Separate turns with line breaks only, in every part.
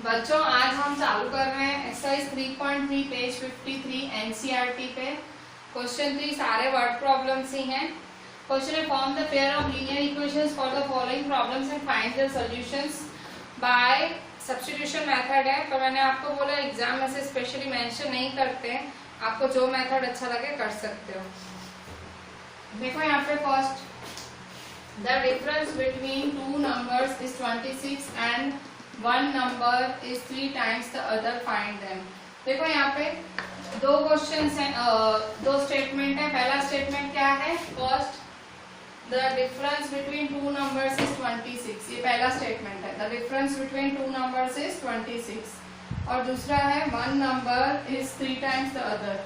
बच्चों आज हम चालू कर रहे हैं एक्सरसाइज 3.3 पेज 53 एनसीईआरटी पे। क्वेश्चन 3 सारे वर्ड प्रॉब्लम्स ही हैं। क्वेश्चन है form the pair of linear equations for the following problems and find the solutions by substitution method है। तो मैंने आपको बोला एग्जाम में से स्पेशली मेंशन नहीं करते हैं, आपको जो मेथड अच्छा लगे कर सकते हो। देखो यहाँ पे first the difference between two numbers is 26 and one number is 3 times the other, find them। देखो यहाँ पे दो क्वेश्चंस हैं, दो स्टेटमेंट है। पहला स्टेटमेंट क्या है? First the difference between two numbers is 26, ये पहला स्टेटमेंट है। the difference between two numbers is 26 और दूसरा है one number is 3 times the other।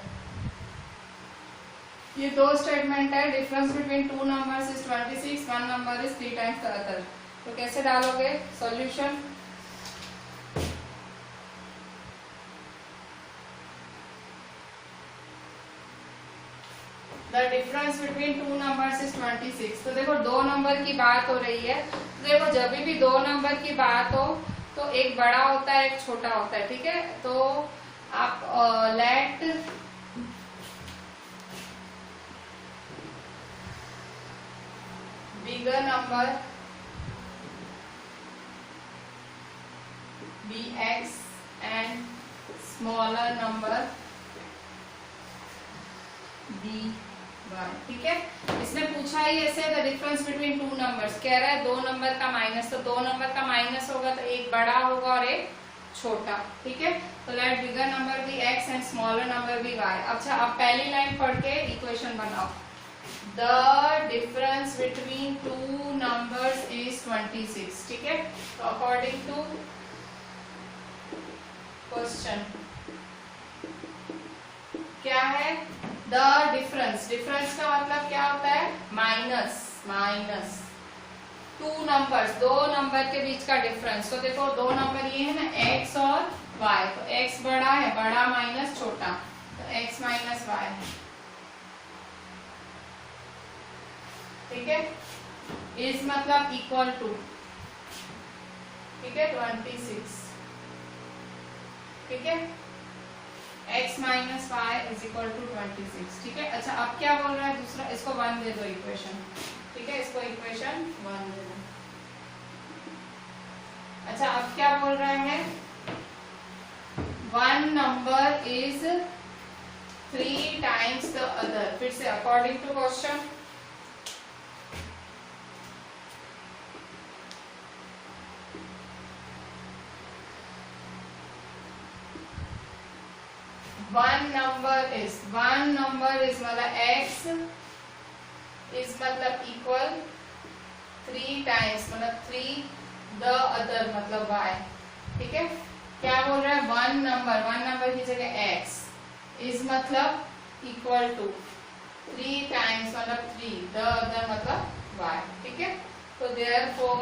ये दो स्टेटमेंट है। Difference between two numbers is 26, one number is 3 times the other. तो कैसे डालोगे solution? The difference between two numbers is 26। तो देखो दो नंबर की बात हो रही है, तो देखो जब भी दो नंबर की बात हो तो एक बड़ा होता है एक छोटा होता है, ठीक है। तो आप late bigger number bx and smaller number by, ठीक है। इसने पूछा ही ऐसे the difference between two numbers, कह रहा है दो नंबर का माइनस, तो दो नंबर का माइनस होगा तो एक बड़ा होगा और एक छोटा, ठीक है। तो let bigger number be x and smaller number be y। अच्छा अब पहली लाइन पढ़ के इक्वेशन बनाओ। The difference between two numbers is 26, ठीक है। तो according to question क्या है? The difference, difference का मतलब क्या होता है? माइनस, माइनस टू नंबर्स, दो नंबर के बीच का डिफरेंस। तो देखो दो नंबर ये है ना x और y, तो x बड़ा है, बड़ा माइनस छोटा, तो x माइनस y, ठीक है। इज मतलब इक्वल टू, ठीक है, 26, ठीक है। x minus y is equal to 26, ठीक है। अच्छा अब क्या बोल रहा है दूसरा? इसको 1 दे दो इक्वेशन, ठीक है, इसको इक्वेशन 1 दे दो। अच्छा अब क्या बोल रहे हैं? One number is 3 times the other. फिर से according to question one number is मतलब x इज मतलब इक्वल 3 टाइम्स मतलब 3 द अदर मतलब y, ठीक है। क्या बोल रहा है? वन नंबर की जगह x इज मतलब इक्वल टू 3 टाइम्स मतलब 3 द अदर मतलब y, ठीक है। तो therefore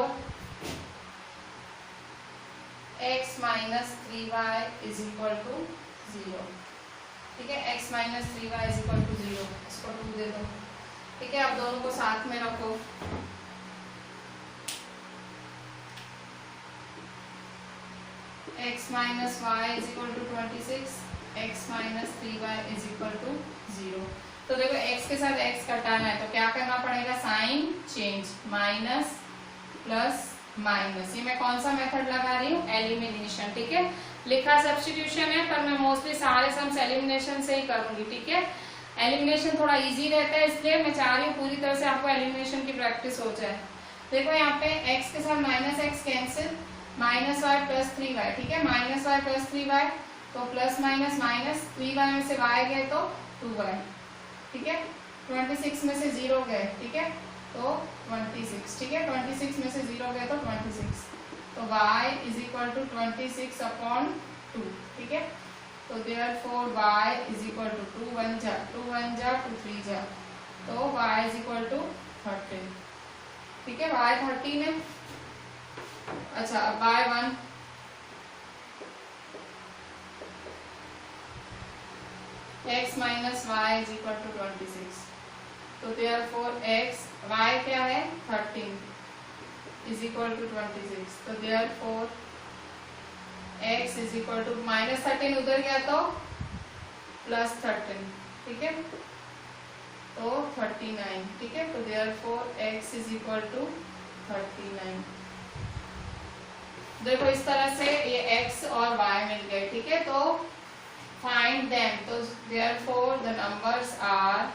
x minus 3y is equal to 0, ठीक है। x minus 3y is equal to 0, इसको 2 दे दो, ठीक है। अब दोनों को साथ में रखो। x minus y is equal to 26, x minus 3y is equal to 0। तो देखो x के साथ x कटाना है तो क्या करना पड़ेगा? Sign change, minus plus minus. ये मैं कौन सा मेथड लगा रही हूँ? एलिमिनेशन, ठीक है। लिखा सब्स्टिट्यूशन है पर मैं मोस्टली सारे सम्स एलिमिनेशन से ही करूंगी, ठीक है। एलिमिनेशन थोड़ा इजी रहता है, इसलिए मैं चाह रही हूँ पूरी तरह से आपको एलिमिनेशन की प्रैक्टिस हो जाए। देखो यहाँ पे x के साथ minus x cancel, minus y plus 3y, ठीक है। माइनस वाई प्लस 3y तो प्लस माइनस माइनस, 3y में से y गए तो 2y, ठीक है। 26 में से 0 गए, ठीक है, तो 26, ठीक है। 26 में से 0 गए तो 26, तो y is equal to 26 upon 2, ठीक है। तो therefore y is equal to 2 1 जा 2 1 जा 2 3 जा, तो y इज इक्वल टू 13, ठीक है। y 13 है। अच्छा अब y 1, x minus y is equal to 26, तो देयरफॉर x y क्या है? 13 इज इक्वल टू 26, तो therefore x is equal to -13 उधर गया तो +13, ठीक है, तो 39, ठीक है। तो therefore x is equal to 39। देखो इस तरह से ये x और y मिल गए, ठीक है। तो फाइंड देम, तो therefore the numbers are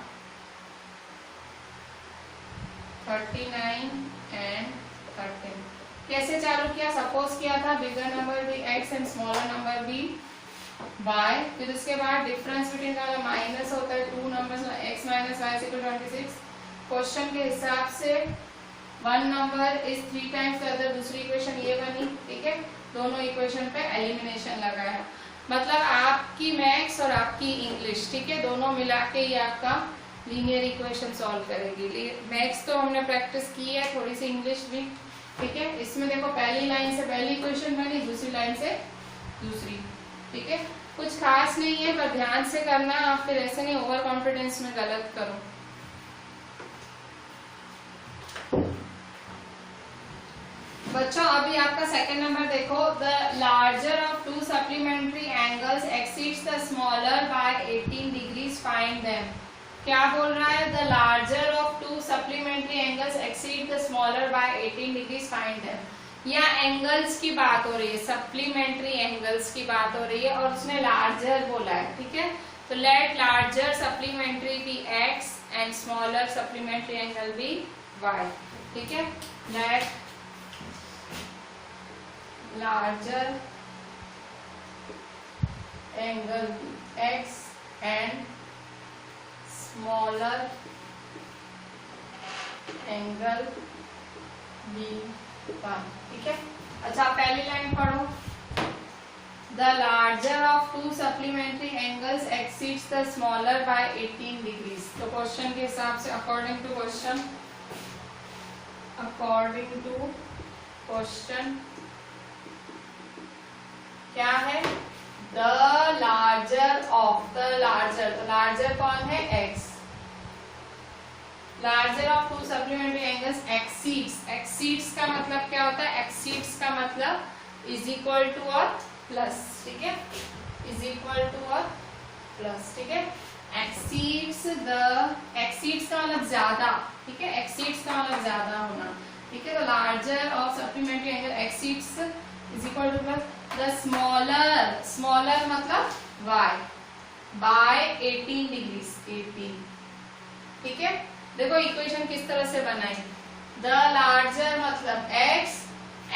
39 and 13। कैसे चालू किया? सपोज किया था बिगर नंबर भी x एंड स्मॉलर नंबर भी y, फिर उसके बाद डिफरेंस बिटवीन का माइनस होता है 2 numbers, x minus y equal 26। Question के हिसाब से one number is 3 times the other, दूसरी इक्वेशन ये बनी, ठीक है। दोनों इक्वेशन पे एलिमिनेशन लगाया, मतलब आपकी मैथ्स और आपकी इंग्लिश, ठीक है, दोनों मिला के ये आपका लीनियर इक्वेशन सॉल्व करेगी। मैथ्स तो हमने प्रैक्टिस की है, थोड़ी सी इंग्लिश भी, ठीक है। इसमें देखो पहली लाइन से पहली इक्वेशन बनी, दूसरी लाइन से दूसरी, ठीक है। कुछ खास नहीं है, पर ध्यान से करना, आप फिर ऐसे नहीं ओवर कॉन्फिडेंस में गलत करो। बच्चों अभी आपका सेकंड नंबर देखो, the larger of 2 supplementary angles exceeds the smaller by 18 degrees, find them. क्या बोल रहा है? The larger of 2 supplementary angles exceed the smaller by 18 degrees, find them. या एंगल्स की बात हो रही है, सप्लीमेंट्री एंगल्स की बात हो रही है, और उसने लार्जर बोला है, ठीक है। तो let larger supplementary be x and smaller supplementary angle be y, ठीक है। Let larger angle x and smaller angle b1, ठीक है। अच्छा पहली लाइन पढ़ो, the larger of 2 supplementary angles exceeds the smaller by 18 degrees। तो क्वेश्चन के हिसाब से according to question क्या है? The larger of, the larger कौन है? x। Larger of 2 supplementary angles exceeds का मतलब क्या होता है? एक्सीड्स का मतलब इज इक्वल टू और प्लस, ठीक है, इज इक्वल टू और प्लस, ठीक है। एक्सीड्स का मतलब ज्यादा, ठीक है, एक्सीड्स का मतलब ज्यादा होना, ठीक है। तो larger of supplementary angle exceeds is equal two plus the smaller मतलब y बाय 18 डिग्रीज, 18, ठीक है। देखो इक्वेशन किस तरह से बनाई, द लार्जर मतलब x,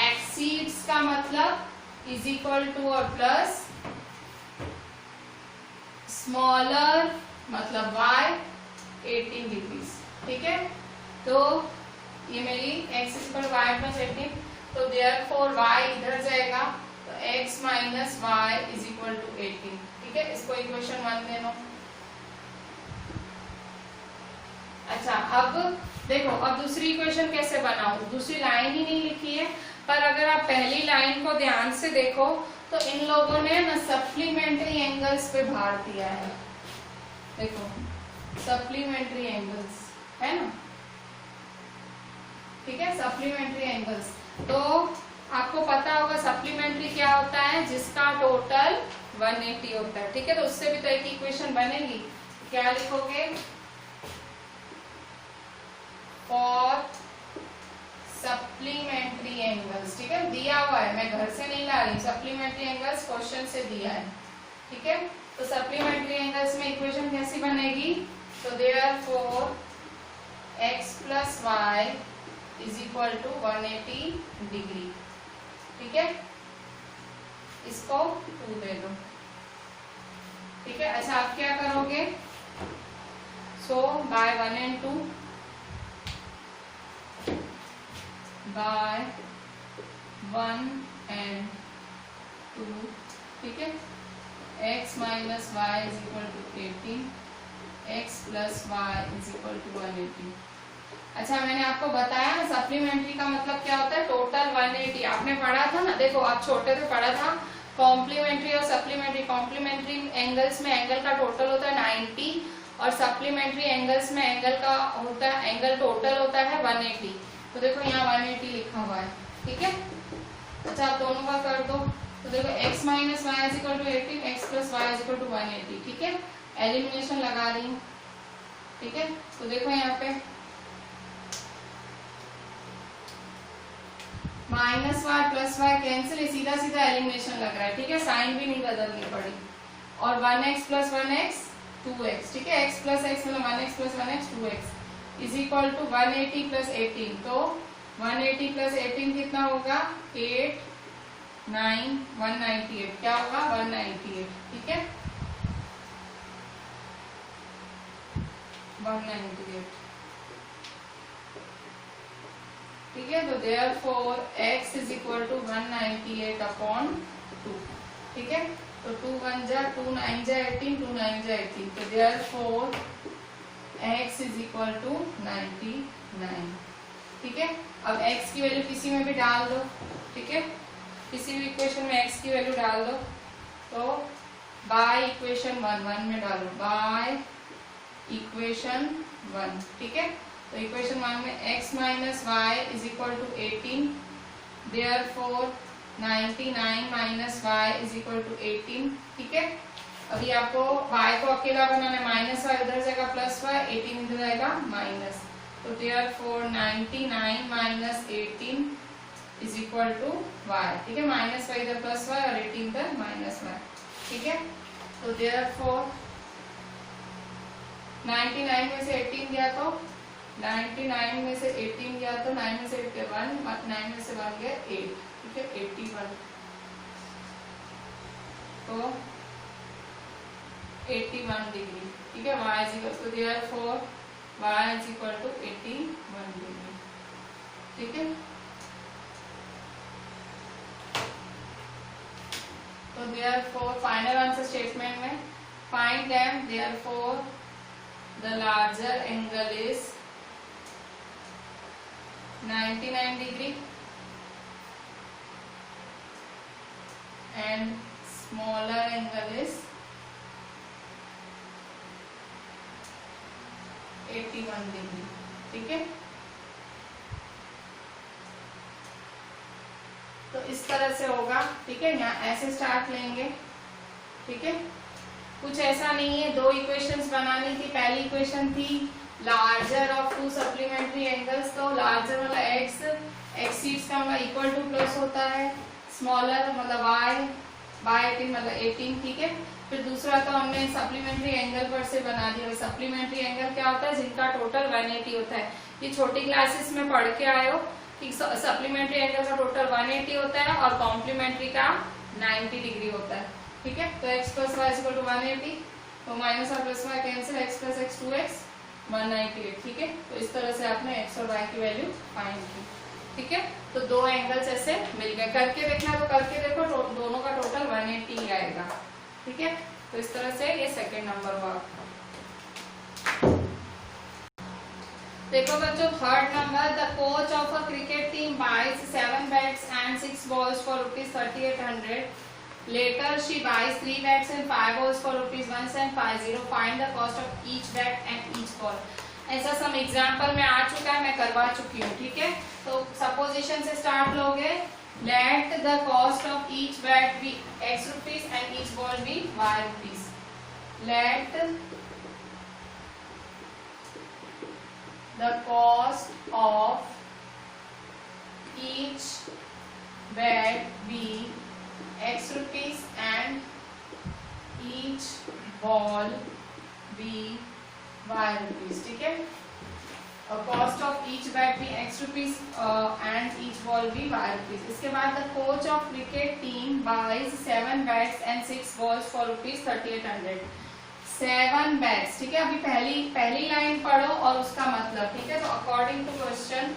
एक्सीड्स का मतलब इज इक्वल टू और प्लस, स्मॉलर मतलब y 18 डिग्रीज, ठीक है। तो ये मेरी x इक्वल y प्लस 18, तो देयरफॉर y इधर जाएगा, तो x minus y is equal to 18, ठीक है। इसको इक्वेशन 1 दे लो। अच्छा अब देखो, अब दूसरी इक्वेशन कैसे बनाऊं? दूसरी लाइन ही नहीं लिखी है, पर अगर आप पहली लाइन को ध्यान से देखो तो इन लोगों ने ना सप्लीमेंट्री एंगल्स पे भार दिया है, देखो सप्लीमेंट्री एंगल्स है ना, ठीक है, सप्लीमेंट्री एंगल्स। तो आपको पता होगा सप्लीमेंट्री क्या होता है? जिसका टोटल 180 होता है, ठीक है। तो उससे भी तो एक इक्वेशन बनेगी, क्या लिखोगे? फॉर सप्लीमेंट्री एंगल्स, ठीक है, दिया हुआ है, मैं घर से नहीं ला रही हूँ, सप्लीमेंट्री एंगल्स क्वेश्चन से दिया है, ठीक है। तो सप्लीमेंट्री एंगल्स में इक्वेशन कैसी बनेगी? तो therefore x plus y is equal to 180 degree, ठीक है। इसको 2 दे दो, ठीक है। अच्छा आप क्या करोगे? So by 1 and 2 by 1 and 2, ठीक है। x minus y is equal to 18, x plus y is equal to 180। अच्छा मैंने आपको बताया ना सप्लीमेंट्री का मतलब क्या होता है? टोटल 180, आपने पढ़ा था ना, देखो आप छोटे पे पढ़ा था कॉम्प्लीमेंट्री और सप्लीमेंट्री। कॉम्प्लीमेंट्री एंगल्स में एंगल का टोटल होता है 90 और सप्लीमेंट्री एंगल्स में एंगल का होता है, एंगल टोटल होता है 180। तो देखो यहाँ 180 लिखा हुआ है, ठीक है। अच्छा आप दोनों का कर दो, तो देखो x minus y is equal to 18, x plus y is equal to 180, ठीक है। एलिमिनेशन लगा रही हूँ, ठीक है। तो देखो यहाँ पे minus y plus y cancel, सीधा सीधा एलिमिनेशन लग रहा है, ठीक है। साइन भी नहीं बदलनी पड़ी। और 1x प्लस 1x 2x, ठीक है। x प्लस x मतलब 1x plus 1x 2x is equal to 180 plus 18। तो 180 प्लस 18 कितना होगा? 8 9 198, क्या होगा? 198, ठीक है। 198, ठीक है। तो therefore x is equal to 198 upon 2, ठीक है। तो 2 1 जा 2 9 जा 18, 2 9 जा 18, तो therefore x is equal to 99, ठीक है। अब x की वैल्यू किसी में भी डाल दो, ठीक है। किसी भी इक्वेशन में x की वैल्यू डाल दो। तो बाय इक्वेशन 1 में डालो, बाय इक्वेशन 1, ठीक है। तो इक्वेशन 1 में x minus y is equal to 18, therefore 99 minus y is equal to 18, ठीक है। अभी आपको y को अकेला बनाना है, माइनस वाई उधर जाएगा प्लस वाई, 18 इधर जाएगा माइनस। तो therefore 99 minus 18 is equal to y, ठीक है। माइनस वाई इधर प्लस वाई और 18 इधर माइनस वाई, ठीक है। तो देयरफॉर 99 में से 18 गया तो 99 में से 18 गया तो 9 में से 1 9 में से 1 गया 8, ठीक है। 81, तो 81 डिग्री, ठीक है। y is equal to therefore y is equal to 81 degree, ठीक है। तो देयरफॉर फाइनल आंसर स्टेटमेंट में find them, therefore the larger angle is 99 degree and smaller angle is 81 degree, ठीक है। तो इस तरह से होगा, ठीक है। यहाँ ऐसे स्टार्ट लेंगे, ठीक है। कुछ ऐसा नहीं है, दो इक्वेशंस बनानी थी। पहली इक्वेशन थी larger of to supplementary angles, तो लार्जर मतलब x, एक्सीड्स का मतलब इक्वल टू प्लस होता है, स्मॉलर मतलब y, बाय 18 मतलब 18, ठीक है। फिर दूसरा तो हमने सप्लीमेंट्री एंगल पर से बना दिया। सप्लीमेंट्री एंगल क्या होता है? जिनका टोटल 180 होता है। ये छोटी क्लासेस में पढ़ के आए हो कि सप्लीमेंट्री एंगल का टोटल 180 होता है और कॉम्प्लीमेंट्री का 90 डिग्री होता है, ठीक है। तो x plus y equal to 180, तो माइनस और plus y cancel, x plus x 2x 198, ठीक है। तो इस तरह से आपने x और y की वैल्यू फाइंड की, ठीक है। तो दो एंगल्स ऐसे मिल गए। करके देखना तो करके देखो, दोनों का टोटल 180 ही आएगा, ठीक है। तो इस तरह से ये सेकंड नंबर हुआ। देखो बच्चों, third number, the coach of a cricket team buys 7 bats and 6 balls for ₹3800. Later she buys 3 bats and 5 balls for ₹1750. Find the cost of each bat and each ball. ऐसा some example में आ चुका है, मैं करवा चुकी हूँ, ठीक है। तो सपोजिशन से स्टार्ट लोगे। Let the cost of each bat be ₹X and each ball be ₹Y. Let the cost of each bat be ₹X and each ball be Y, ठीक है। और कॉस्ट ऑफ ईच बैट भी ₹X and each ball be Y. इसके बाद the coach of cricket team buys 7 bats and 6 balls for ₹3800. 7 bats, ठीक है। अभी पहली लाइन पढ़ो और उसका मतलब, ठीक है। तो अकॉर्डिंग टू क्वेश्चन,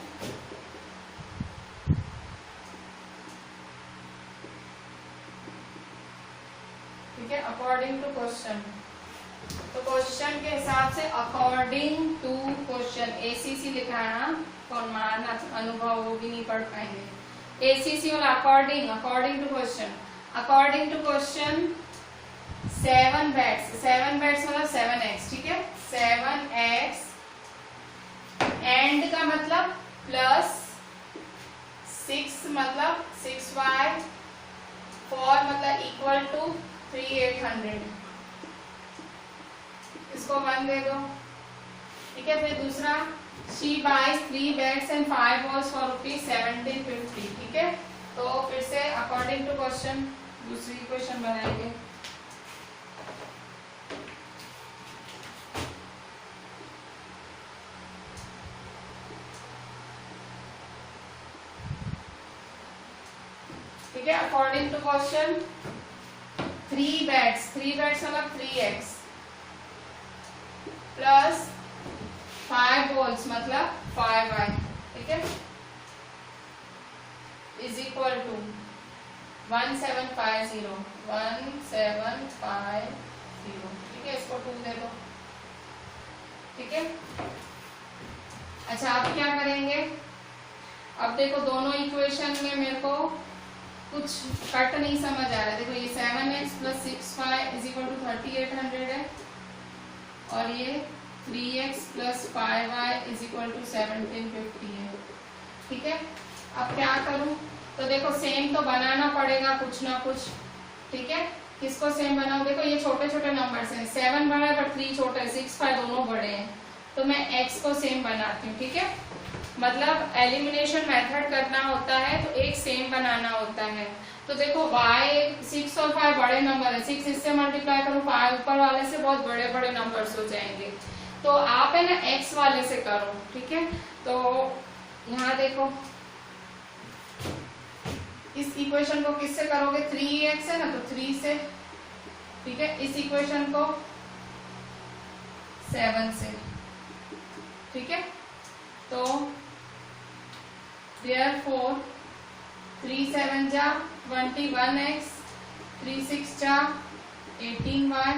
ठीक है, अकॉर्डिंग टू क्वेश्चन। तो क्वेश्चन के हिसाब से अकॉर्डिंग टू क्वेश्चन, ACC लिखा है ना, कौन मारना अनुभव वो भी नहीं पढ़ पाएंगे। ACC वाला according to question, according to question 7 bats मतलब 7x, ठीक है। 7x एंड का मतलब प्लस 6 मतलब 6y 4 मतलब इक्वल टू 3800, इसको 1 दे दो। ठीक है, फिर दूसरा she buys 3 beds and 5 balls for ₹1750। ठीक है, तो फिर से अकॉर्डिंग टू क्वेश्चन दूसरी क्वेश्चन बनाएंगे। ठीक है, अकॉर्डिंग टू क्वेश्चन 3 beds मतलब 3x प्लस 5 balls मतलब 5y। ठीक है, इज इक्वल टू 1750। ठीक है, इसको 2 दे दो। ठीक है, अच्छा अब क्या करेंगे, अब देखो दोनों इक्वेशन में मेरे को कुछ कट नहीं समझ आ रहा है। देखो ये 7x plus 6y is equal to 3800 है, और ये 3x plus 5y is equal to 1750 है। ठीक है, अब क्या करूं, तो देखो सेम तो बनाना पड़ेगा कुछ ना कुछ। ठीक है, किसको सेम बनाऊं, देखो ये छोटे छोटे नंबर्स हैं, 7 बड़ा है पर 3 छोटा है, 6 5 दोनों बड़े हैं, तो मैं x को सेम बनाती हूँ। ठीक है, मतलब एलिमिनेशन मेथड करना होता है तो एक सेम बनाना होता है। तो देखो y 6 और 5 बड़े नंबर है, 6 इससे मल्टीप्लाई करो 5 ऊपर वाले से, बहुत बड़े बड़े नंबर्स हो जाएंगे। तो आप है ना x वाले से करो। ठीक है, तो यहाँ देखो इस इक्वेशन को किससे करोगे, 3x है ना, तो 3 से। ठीक है, इस इक्वेशन को 7 से। ठीक है, तो therefore 3 7 जा 21x, 3 6 जा 18y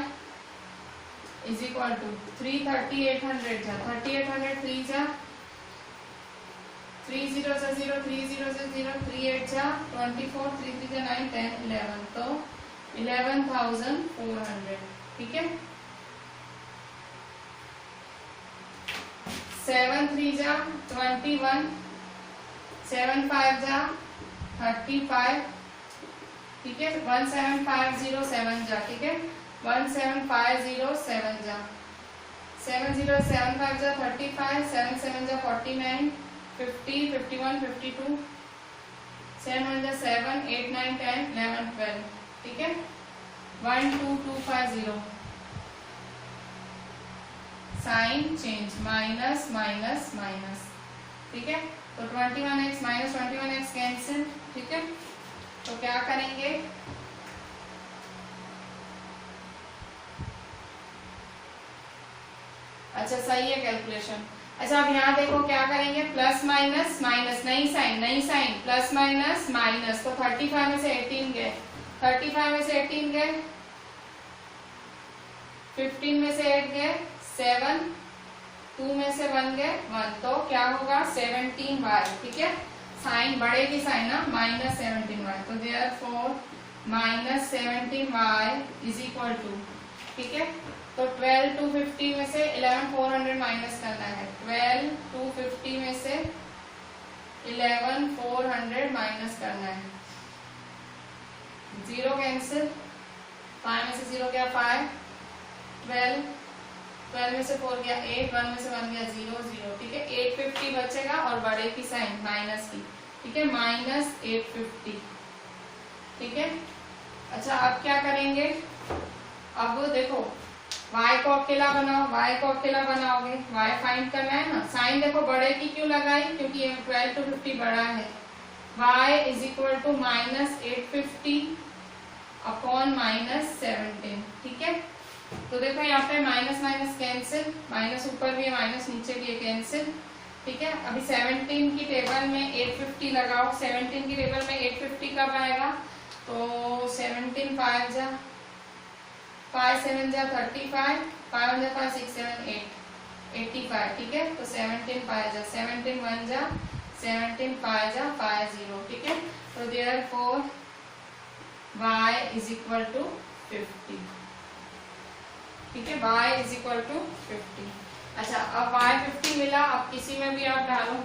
इज इक्वल टू 3 3800 जा 3800, 3 जा 3 0 से 0, 3 0 से 0, 3 8 जा 24, 3 3 जा 9 10 11, तो 11,400। ठीक है, 7 3 जा 21, 7 5 जा 35। ठीक है, 17507 जा। ठीक है, 17507 जा, 7 0 7 5 जा 35, 7 7 जा 49, 50 51 52, 7 1 जा 7, 8 9 10 11 12। ठीक है, 12250 sign change minus minus minus. ठीक है, तो 21x माइनस 21x कैंसिल। ठीक है, तो क्या करेंगे, अच्छा सही है कैलकुलेशन। अच्छा अब यहाँ देखो क्या करेंगे, प्लस माइनस माइनस, नई साइन प्लस माइनस माइनस, तो 35 में से 18 गए, 35 में से 18 गए, 15 में से 8 गए 7, 2 में से 1 गए 1, तो क्या होगा 17y। ठीक है, साइन बड़े की साइन ना, माइनस 17y, तो therefore minus 17y is equal to. ठीक है, तो 12 250 में से 11,400 माइनस करना है, 12 250 में से 11,400 माइनस करना है, 0 कैंसिल, 5 में से 0 गया 5, 12 में से 4 गया 8, 1 में से 1 गया 0 0। ठीक है, 850 बचेगा और बड़े की साइन माइनस की। ठीक है, माइनस 850। ठीक है, अच्छा अब क्या करेंगे, अब देखो y को अकेला बनाओ, y को अकेला बनाओगे, y फाइंड करना है ना। साइन देखो बड़े की क्यों लगाई, क्योंकि ये 12 to 50 बड़ा है। y is equal to minus 850 upon minus 17। ठीक है, तो देखो यहाँ पे माइनस माइनस कैंसिल, माइनस ऊपर भी है माइनस नीचे भी है, कैंसिल। ठीक है, अभी 17 की टेबल में 850 लगाओ, 17 की टेबल में 850 कब आएगा, तो 17 5 जा 5 7 जा 35, 5 1 जा 5 6 7 8 85। ठीक है, तो 17 5 जा 17 1 जा 17 5 जा 5 0। ठीक है, तो therefore y is equal to 50। ठीक है, y इज इक्वल टू 50। अच्छा अब y 50 मिला, अब किसी में भी आप डालो,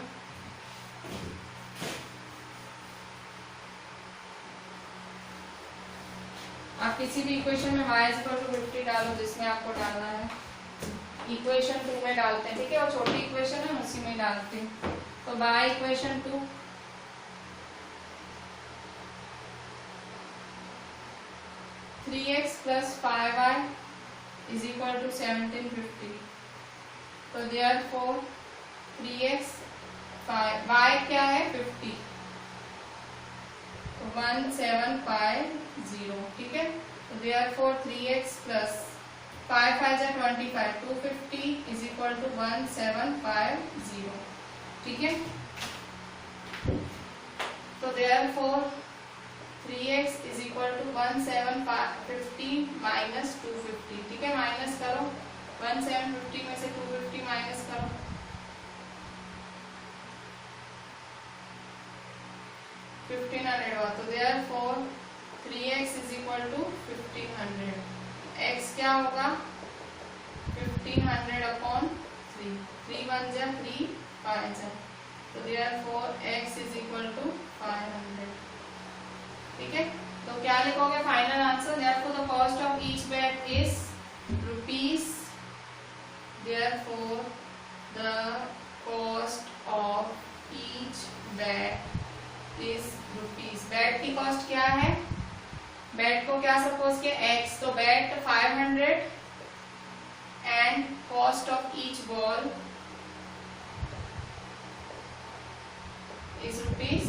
आप किसी भी इक्वेशन में y इक्वल टू 50 डालो जिसमें आपको डालना है, इक्वेशन 2 में डालते हैं, ठीक है, और छोटी इक्वेशन है उसी में डालते हैं। तो by equation 2 3x plus 5y is equal to 1750। तो therefore 3x 5 y क्या है 50, 1750, ठीक है। तो therefore 3x plus 5 5 जा 25, 250 is equal to 1750, ठीक है। तो therefore 3x is equal to 1750 minus 250, ठीक है, माइनस करो 1750 में से 250 माइनस करो, 1500 हुआ। तो therefore 3x is equal to 1500, x क्या होगा 1500 अपॉन 3, 3 1 जा 3 5 जा, तो therefore x is equal to 500, ठीक है। तो क्या लिखोगे final answer, therefore the cost of each bag is rupees, therefore the cost of each bag is rupees। Bat की कॉस्ट क्या है, बैट को क्या सपोज किया x, तो bat 500 and cost of each ball is ₹50।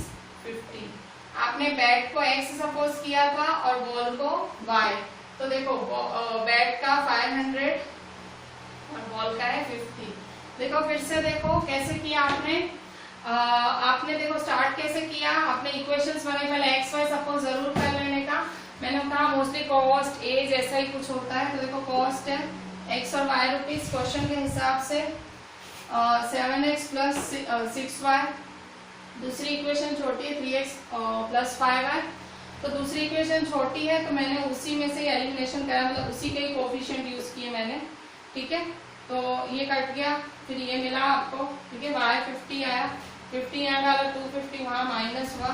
आपने बैट को x suppose किया था और बॉल को y, तो देखो बैट का 500 और बॉल का है 50। देखो फिर से देखो कैसे किया आपने देखो स्टार्ट कैसे किया, आपने इक्वेशंस बनाई, पहले एक्स वाई सपोज जरूर कर लेने का। मैंने कहा मोस्टली कॉस्ट ए जैसा ही कुछ होता है, तो देखो कॉस्ट है एक्स और वाई रुपीज, क्वेश्चन के हिसाब से 7x प्लस 6y, दूसरी इक्वेशन छोटी है 3x प्लस 5y, तो दूसरी इक्वेशन छोटी है तो मैंने उसी में से एलिमिनेशन करा, मतलब उसी के ही कोफिशिएंट यूज किए मैंने, ठीक है। तो ये कट गया, फिर ये मिला आपको, ठीक है, y 50 आया, 50 यहाँ डाला, 250 वहाँ माइनस हुआ,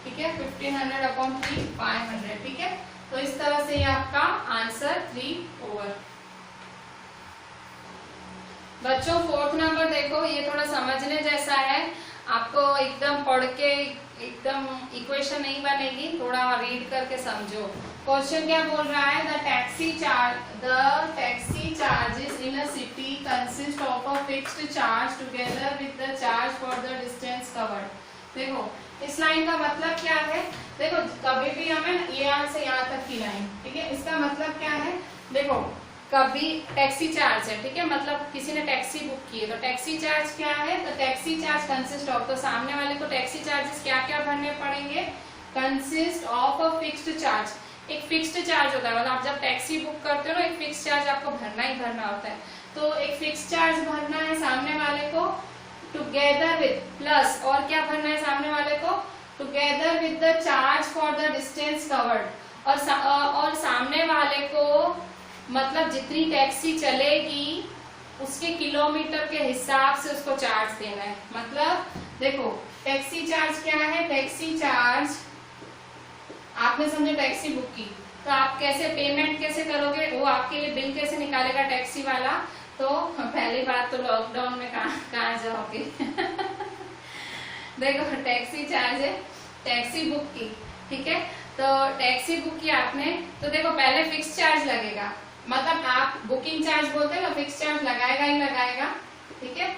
ठीक है, 1500 अपॉन 3 500, ठीक है। तो इस तरह से ये आपका आंसर 3 ओवर। बच्चों फोर्थ नंबर देखो, ये थोड़ा समझने जैसा है, आपको एकदम पढ़ के एकदम इक्वेशन नहीं बनेगी, थोड़ा रीड करके समझो। क्वेश्चन क्या बोल रहा है, the taxi charges in a city consist of a fixed charge together with the charge for the distance covered. देखो इस लाइन का मतलब क्या है, देखो कभी भी हमें यहाँ से यहाँ तक की लाइन, ठीक है, इसका मतलब क्या है, देखो कभी टैक्सी चार्ज है, ठीक है, मतलब किसी ने टैक्सी बुक की है, तो टैक्सी चार्ज क्या है, तो टैक्सी चार्ज कंसिस्ट ऑफ, तो सामने वाले को टैक्सी चार्जेस क्या क्या भरने पड़ेंगे, consist of a fixed charge, एक फिक्स्ड चार्ज होता है, मतलब आप जब टैक्सी बुक करते हो ना एक फिक्स्ड चार्ज आपको भरना ही भरना होता है, तो एक फिक्स्ड चार्ज भरना है सामने वाले को, टुगेदर विद प्लस और क्या भरना है सामने वाले को, together with the charge for the distance covered, और सामने वाले को मतलब जितनी टैक्सी चलेगी उसके किलोमीटर के हिसाब से उसको चार्ज देना है। मतलब देखो टैक्सी चार्ज क्या है, टैक्सी चार्ज आपने समझे टैक्सी बुक की, तो आप कैसे पेमेंट कैसे करोगे, वो आपके लिए बिल कैसे निकालेगा टैक्सी वाला, तो पहली बात तो लॉकडाउन में कहाँ जाओगे देखो टैक्सी चार्ज है, टैक्सी बुक की, ठीक है, तो टैक्सी बुक की आपने, तो देखो पहले फिक्स चार्ज लगेगा, मतलब आप बुकिंग चार्ज बोलते हैं ना, फिक्स चार्ज लगाएगा ही लगाएगा, ठीक है,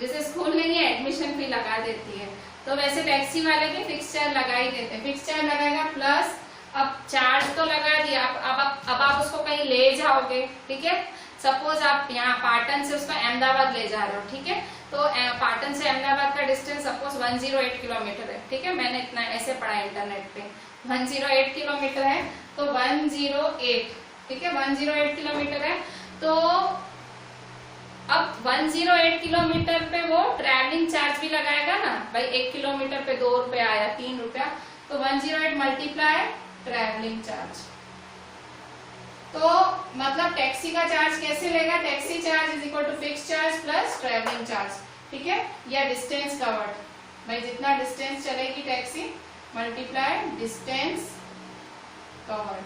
जैसे स्कूल में ये एडमिशन फी लगा देती है, तो वैसे टैक्सी वाले भी फिक्स चार्ज लगा ही देते हैं, फिक्स चार्ज लगाएगा प्लस अब चार्ज तो लगा दिया, अब आप उसको कहीं ले जाओगे, ठीक है, सपोज आप यहाँ पाटन से उसको अहमदाबाद ले जा रहे हो, ठीक है, तो पाटन से अहमदाबाद का डिस्टेंस सपोज 108 किलोमीटर है, ठीक है, मैंने इतना ऐसे पढ़ा इंटरनेट पे, 108 किलोमीटर है, तो 108, ठीक है, 108 किलोमीटर है, तो अब 108 किलोमीटर पे वो ट्रैवलिंग चार्ज भी लगाएगा ना भाई, 1 किलोमीटर पे 2 रुपया आया, 3 रुपया, तो 108 मल्टीप्लाई ट्रैवलिंग चार्ज, तो मतलब टैक्सी का चार्ज कैसे लेगा, taxi charge is equal to fix charge plus travelling charge, ठीक है, या डिस्टेंस कवर्ड, भाई जितना डिस्टेंस चलेगी टैक्सी मल्टीप्लाई डिस्टेंस कवर्ड,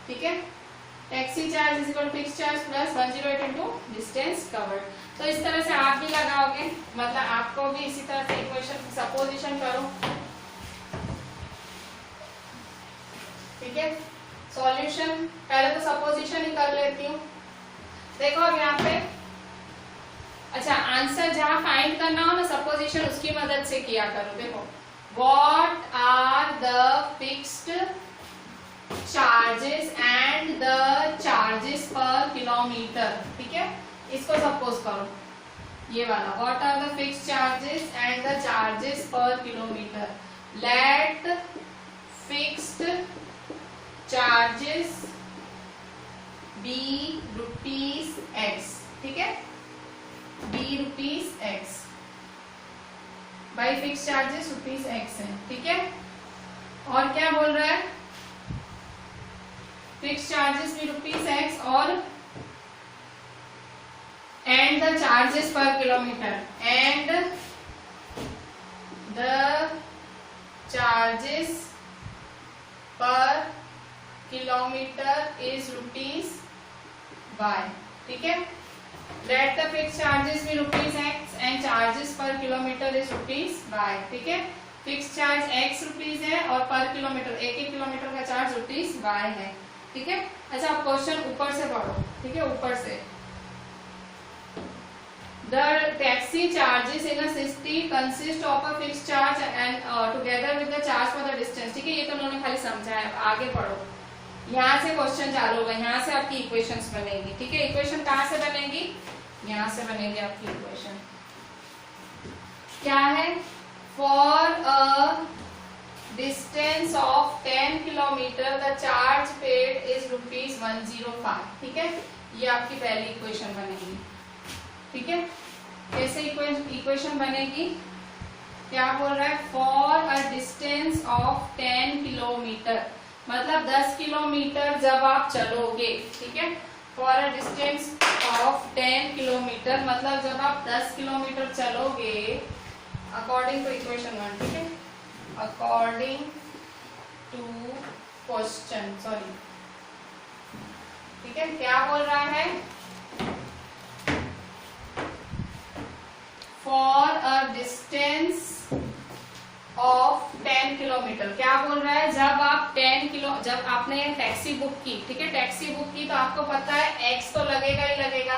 ठीक है। Taxi charge is equal to fix charge plus 108 into distance covered. तो इस तरह से आप भी लगाओगे, मतलब आपको भी इसी तरह से इक्वेशन सपोजिशन करो, ठीक है। सॉल्यूशन पहले तो सपोजिशन ही कर लेती हूँ। देखो अब यहाँ पे अच्छा आंसर जहां फाइंड करना हो ना सपोजिशन उसकी मदद से किया करो। देखो what are the fixed charges and the charges per kilometre, ठीक है। इसको सपोज करो ये वाला, what are the fixed charges and the charges per kilometre, let fixed charges be ₹X, ठीक है, be ₹X by fix charges ₹X है, ठीक है। और क्या बोल रहा है, फिक्स चार्जेस भी ₹X और and the charges per kilometre, and the charges per kilometre is ₹Y, ठीक है। लेट द फिक्स चार्जेस भी ₹X and charges per kilometre is ₹Y, ठीक है। फिक्स चार्ज X रुपीज है और पर किलोमीटर एक किलोमीटर का चार्ज ₹Y है, ठीक है। अच्छा आप क्वेश्चन ऊपर से पढ़ो, ठीक है, ऊपर से। The taxi charges in a city consist of a fixed charge and together with the charge for the distance, ठीक है। ये तो उन्होंने खाली समझा है, आगे पढ़ो। यहाँ से क्वेश्चन चालू होगा, यहाँ से आपकी इक्वेशंस बनेगी, ठीक है। इक्वेशन कहाँ से बनेगी, यहाँ से बनेगी आपकी इक्वेशन। क्या है, for a distance of 10 kilometre the charge paid is ₹105, ठीक है। ये आपकी पहली इक्वेशन बनेगी, ठीक है। कैसे इक्वेशन बनेगी, क्या बोल रहा है, for a distance of 10 kilometre, मतलब 10 किलोमीटर जब आप चलोगे, ठीक है। For a distance of 10 kilometre मतलब जब आप 10 किलोमीटर चलोगे, अकॉर्डिंग टू इक्वेशन 1, ठीक है, अकॉर्डिंग टू क्वेश्चन, सॉरी, ठीक है। क्या बोल रहा है, for a distance of 10 kilometre, क्या बोल रहा है, जब आप 10 किलो, जब आपने टैक्सी बुक की, ठीक है, टैक्सी बुक की तो आपको पता है X तो लगेगा ही लगेगा,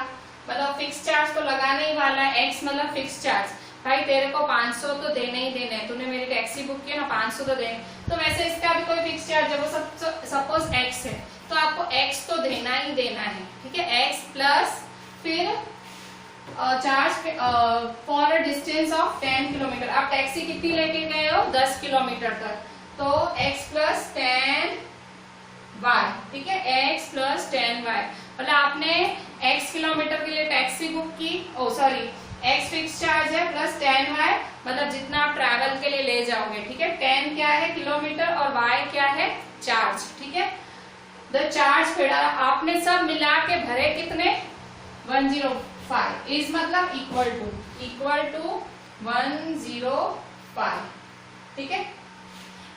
मतलब फिक्स चार्ज तो लगाने ही वाला है, X मतलब फिक्स चार्ज। भाई तेरे को 500 तो देने ही देने हैं, तूने मेरी टैक्सी बुक की ना, 500 तो देने, तो वैसे इसका भी कोई फिक्स चार्ज है, वो सब सपोज X है तो आपको X तो देना ही देना है, ठीक है। X प्लस फिर charge for a distance of 10 kilometre, आप टैक्सी कितनी लेके गए हो, 10 किलोमीटर तक, तो x प्लस 10y, ठीक है, x प्लस 10y, मतलब आपने x किलोमीटर के लिए टैक्सी बुक की, ओ सॉरी x फिक्स चार्ज है प्लस 10y, मतलब जितना आप ट्रैवल के लिए ले जाओगे, ठीक है। 10 क्या है किलोमीटर और y क्या है चार्ज, ठीक है। द चार्ज फिर आपने सब मिला के भरे कितने 105 इज मतलब इक्वल टू 105, ठीक है।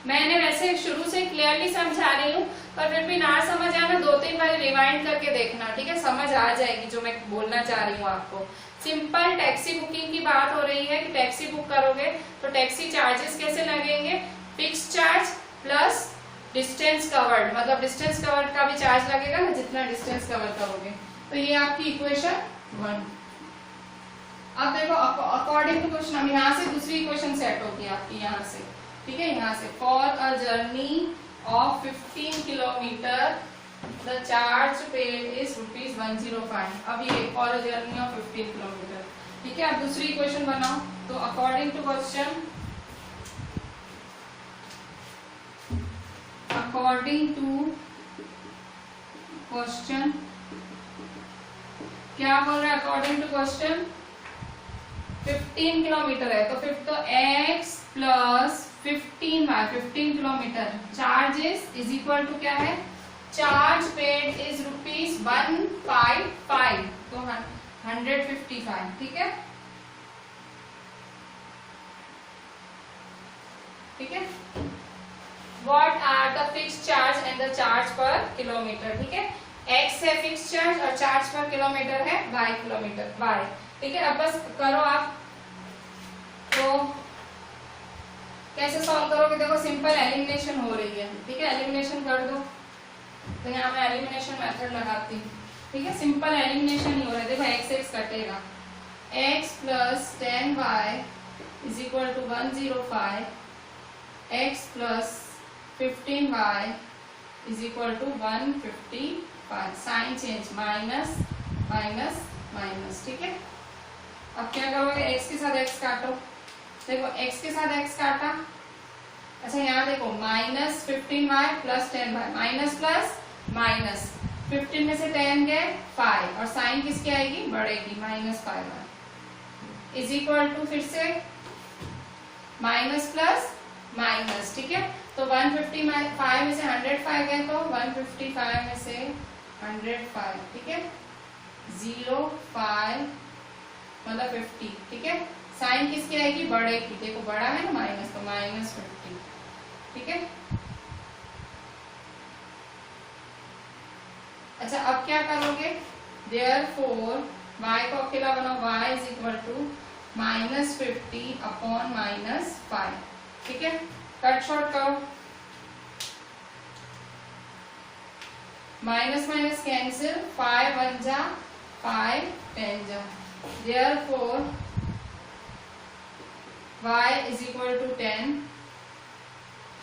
मैंने वैसे शुरू से क्लियरली समझा रही हूँ, पर फिर भी ना समझ आए ना 2-3 बार रिवाइंड करके देखना, ठीक है, समझ आ जाएगी जो मैं बोलना चाह रही हूँ आपको। सिंपल टैक्सी बुकिंग की बात हो रही है कि टैक्सी बुक करोगे तो टैक्सी चार्जेस कैसे लगेंगे, fix charge plus distance covered, मतलब डिस्टेंस कवर्ड का भी चार्ज लगेगा ना जितना डिस्टेंस कवर करोगे। तो ये आपकी इक्वेशन 1। अब देखो अकॉर्डिंग टू क्वेश्चन, हम यहाँ से दूसरी इक्वेशन सेट होगी आपकी यहाँ से, ठीक है, यहाँ से for a journey of 15 kilometre the charge paid is ₹105। अब ये for a journey of 15 kilometre, ठीक है। अब दूसरी इक्वेशन बनाओ, तो अकॉर्डिंग टू क्वेश्चन, क्या बोल रहा है, अकॉर्डिंग टू क्वेश्चन 15 किलोमीटर है तो फिर तो x plus 15y, 15 kilometre, charges is equal to क्या है, चार्ज पेड इज ₹155, तो 155, ठीक है, ठीक है, what are the fixed charge and the charge per kilometre, ठीक है। x है फिक्स्ड चार्ज और चार्ज पर किलोमीटर है y किलोमीटर y, ठीक है। अब बस करो आप, तो कैसे सॉल्व करोगे, देखो सिंपल एलिमिनेशन हो रही है, ठीक है। एलिमिनेशन कर दो, तो यहाँ मैं एलिमिनेशन मेथड लगाती हूँ, ठीक है। सिंपल एलिमिनेशन ही हो रहा है। देखो x x कटेगा, x plus 10y is equal to 105, x plus 15y is equal to 155, sign change minus minus minus, ठीक है। अब क्या करोगे, x के साथ x काटो, देखो x के साथ x काटा, अच्छा यहाँ देखो minus 15y plus 10y, minus plus minus, 15 में से 10 गए 5 और साइन किसकी आएगी, बढ़ेगी, minus 5y is equal to फिर से माइनस प्लस माइनस, ठीक है। तो 155 में से 105 गए तो 155 में से 105, ठीक है, 0 5 मतलब 50, ठीक है। साइन किसकी आएगी, बड़े की, देखो बड़ा है ना माइनस, तो माइनस 50, ठीक है। अच्छा अब क्या करोगे, देयरफॉर y को अकेला बनाओ, y is equal to minus 50 upon minus 5, ठीक है। कट शॉर्ट करो, माइनस माइनस कैंसिल, 5 1 जा 5 10 जा, therefore y is equal to 10,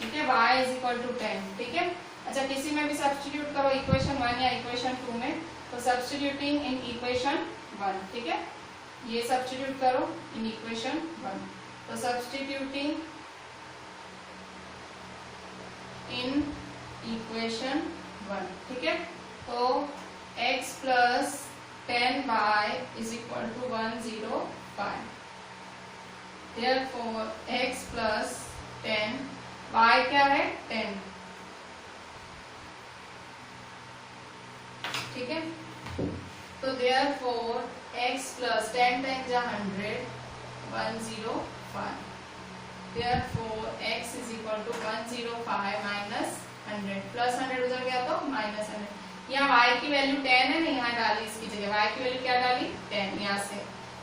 ठीक है, y इज इक्वल टू 10, ठीक है। अच्छा किसी में भी सब्स्टिट्यूट करो इक्वेशन 1 या इक्वेशन 2 में, तो सब्स्टिट्यूटिंग इन इक्वेशन 1, ठीक है, ये सब्स्टिट्यूट करो इन इक्वेशन 1, तो सब्स्टिट्यूटिंग इन इक्वेशन 1, ठीक है। तो x plus 10y is equal to 105, therefore x plus 10, y क्या है 10, ठीक है। तो therefore x प्लस 10 10 जा 100, 105, therefore x is equal to 105 minus 100, plus 100 उधर गया तो माइनस 100, यहाँ y की वैल्यू 10 है ना, यहाँ डाली इसकी जगह y की वैल्यू क्या डाली 10 यहाँ से,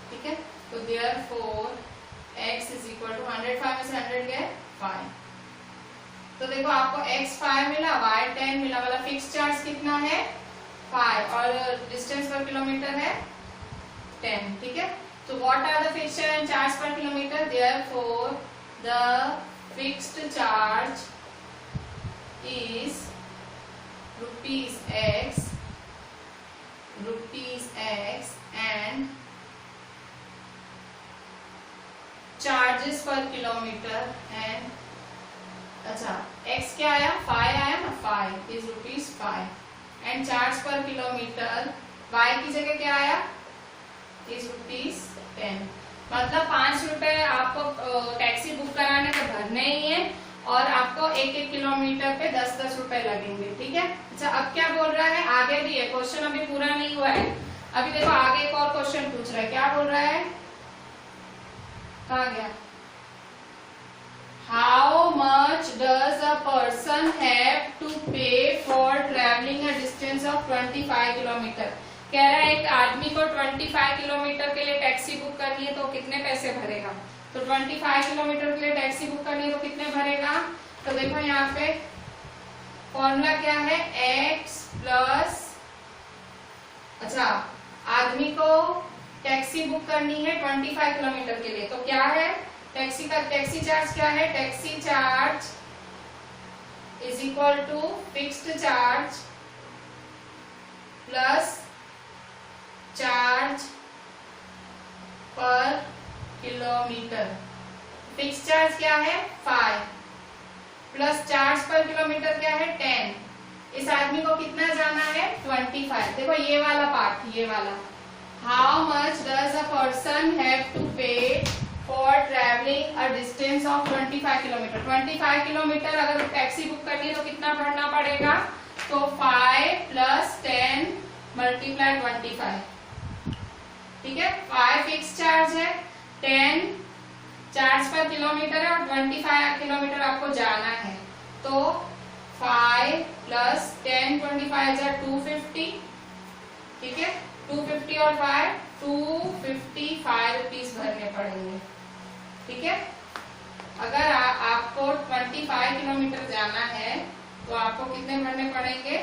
ठीक है। तो therefore x is equal to 105 में से 100 गए 5, तो देखो आपको x 5 मिला, y 10 मिला, वाला फिक्स चार्ज कितना है 5 और डिस्टेंस पर किलोमीटर है 10, ठीक है। तो what are the fixed and charge per kilometre, therefore the fixed charge is ₹x and charges per kilometre and, अच्छा x क्या आया 5 आया ना, 5 is ₹5 and charge per kilometre y की जगह क्या आया इज ₹10, मतलब 5 रुपए आपको टैक्सी बुक कराने का भरने ही है और आपको 1-1 किलोमीटर पे 10-10 रुपए लगेंगे, ठीक है। अच्छा अब क्या बोल रहा है, आगे भी है क्वेश्चन, अभी पूरा नहीं हुआ है, अभी देखो आगे एक और क्वेश्चन पूछ रहा है, क्या बोल रहा है, कहाँ गया, how much does a person have to pay for travelling a distance of 25 kilometre, कह रहा है एक आदमी को 25 किलोमीटर के लिए टैक्सी बुक करनी है तो कितने पैसे भरेगा, तो 25 किलोमीटर के लिए टैक्सी बुक करनी है तो कितने भरेगा, तो देखो यहाँ पे फॉर्मूला क्या है, x प्लस, अच्छा आदमी को टैक्सी बुक करनी है 25 किलोमीटर के लिए, तो क्या है टैक्सी का, टैक्सी चार्ज क्या है, taxi charge is equal to fixed charge plus charge per kilometre, fixed charge क्या है 5 प्लस चार्ज पर किलोमीटर क्या है 10, इस आदमी को कितना जाना है 25, देखो ये वाला पार्ट, ये वाला, how much does a person have to pay for travelling a distance of 25 kilometre, 25 kilometre अगर टैक्सी बुक करनी है तो कितना भरना पड़ेगा, तो 5 प्लस 10 मल्टीप्लाई 25, ठीक है। 5 फिक्स चार्ज है, 10 चार्ज पर किलोमीटर है और 25 किलोमीटर आपको जाना है, तो 5 प्लस 10 25 जा 250, ठीक है। 250 और 5 255 रुपीज भरने पड़ेंगे, ठीक है। अगर आपको 25 किलोमीटर जाना है तो आपको कितने भरने पड़ेंगे?